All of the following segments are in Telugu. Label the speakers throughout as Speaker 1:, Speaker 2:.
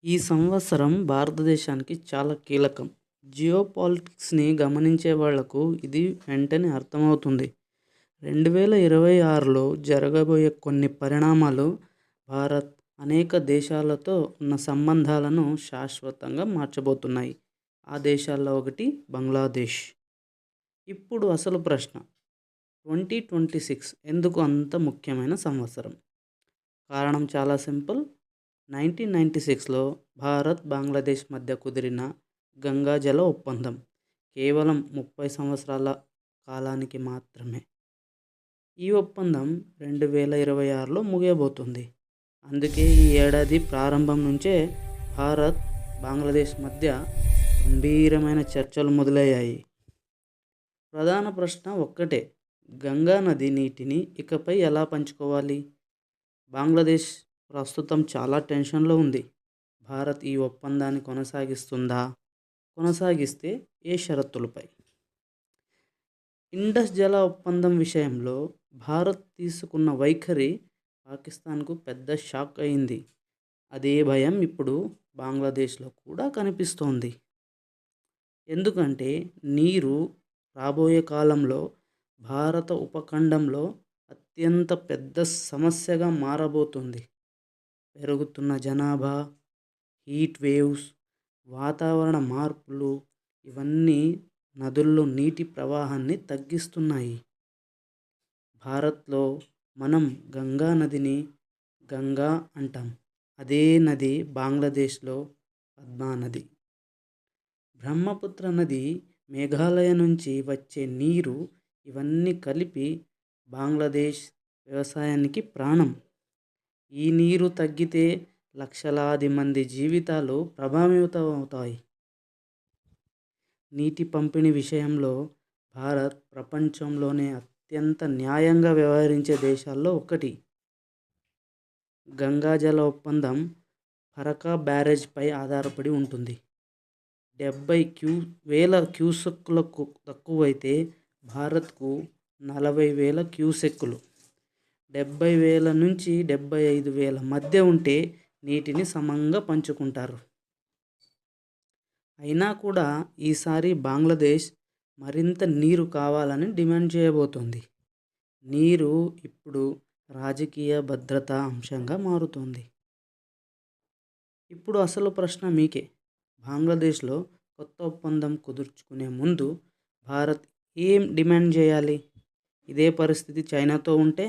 Speaker 1: ఈ సంవత్సరం భారతదేశానికి చాలా కీలకం. జియోపాలిటిక్స్‌ని గమనించే వాళ్లకు ఇది వెంటనే అర్థమవుతుంది. 2026లో జరగబోయే కొన్ని పరిణామాలు భారత్, అనేక దేశాలతో ఉన్న సంబంధాలను శాశ్వతంగా మార్చబోతున్నాయి. ఆ దేశాల్లో ఒకటి బంగ్లాదేశ్. ఇప్పుడు అసలు ప్రశ్న, 2026 ఎందుకు అంత ముఖ్యమైన సంవత్సరం? కారణం చాలా సింపుల్. 1996లో భారత్, బంగ్లాదేశ్ మధ్య కుదిరిన గంగా జల ఒప్పందం కేవలం 30 సంవత్సరాల కాలానికి మాత్రమే. ఈ ఒప్పందం 2026లో ముగియబోతుంది. అందుకే ఈ ఏడాది ప్రారంభం నుంచే భారత్, బంగ్లాదేశ్ మధ్య గంభీరమైన చర్చలు మొదలయ్యాయి. ప్రధాన ప్రశ్న ఒక్కటే, గంగా నది నీటిని ఇకపై ఎలా పంచుకోవాలి? బంగ్లాదేశ్ ప్రస్తుతం చాలా టెన్షన్లో ఉంది. భారత్ ఈ ఒప్పందాన్ని కొనసాగిస్తుందా? కొనసాగిస్తే ఏ షరతులపై? ఇండస్ జల ఒప్పందం విషయంలో భారత్ తీసుకున్న వైఖరి పాకిస్తాన్కు పెద్ద షాక్ అయింది. అదే భయం ఇప్పుడు బంగ్లాదేశ్లో కూడా కనిపిస్తోంది. ఎందుకంటే నీరు రాబోయే కాలంలో భారత ఉపఖండంలో అత్యంత పెద్ద సమస్యగా మారబోతుంది. పెరుగుతున్న జనాభా, హీట్ వేవ్స్, వాతావరణ మార్పులు ఇవన్నీ నదుల్లో నీటి ప్రవాహాన్ని తగ్గిస్తున్నాయి. భారత్లో మనం గంగా నదిని గంగా అంటాం. అదే నది బంగ్లాదేశ్లో పద్మా నది. బ్రహ్మపుత్ర నది, మేఘాలయ నుంచి వచ్చే నీరు ఇవన్నీ కలిపి బంగ్లాదేశ్ వ్యవసాయానికి ప్రాణం. ఈ నీరు తగ్గితే లక్షలాది మంది జీవితాలు ప్రభావితమవుతాయి. నీటి పంపిణీ విషయంలో భారత్ ప్రపంచంలోనే అత్యంత న్యాయంగా వ్యవహరించే దేశాల్లో ఒకటి. గంగా జల ఒప్పందం ఫరక్కా బ్యారేజ్పై ఆధారపడి ఉంటుంది. 70,000 క్యూసెక్కులకు తక్కువైతే భారత్కు 40,000 క్యూసెక్కులు. 70,000 నుంచి 75,000 మధ్య ఉంటే నీటిని సమంగా పంచుకుంటారు. అయినా కూడా ఈసారి బంగ్లాదేశ్ మరింత నీరు కావాలని డిమాండ్ చేయబోతోంది. నీరు ఇప్పుడు రాజకీయ భద్రతా అంశంగా మారుతోంది. ఇప్పుడు అసలు ప్రశ్న మీకే. బంగ్లాదేశ్లో కొత్త ఒప్పందం కుదుర్చుకునే ముందు భారత్ ఏం డిమాండ్ చేయాలి? ఇదే పరిస్థితి చైనాతో ఉంటే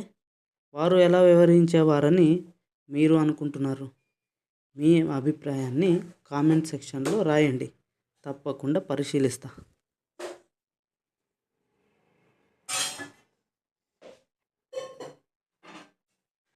Speaker 1: వారు ఎలా వ్యవహరించేవారని మీరు అనుకుంటున్నారు? మీ అభిప్రాయాన్ని కామెంట్ సెక్షన్లో రాయండి. తప్పకుండా పరిశీలిస్తా.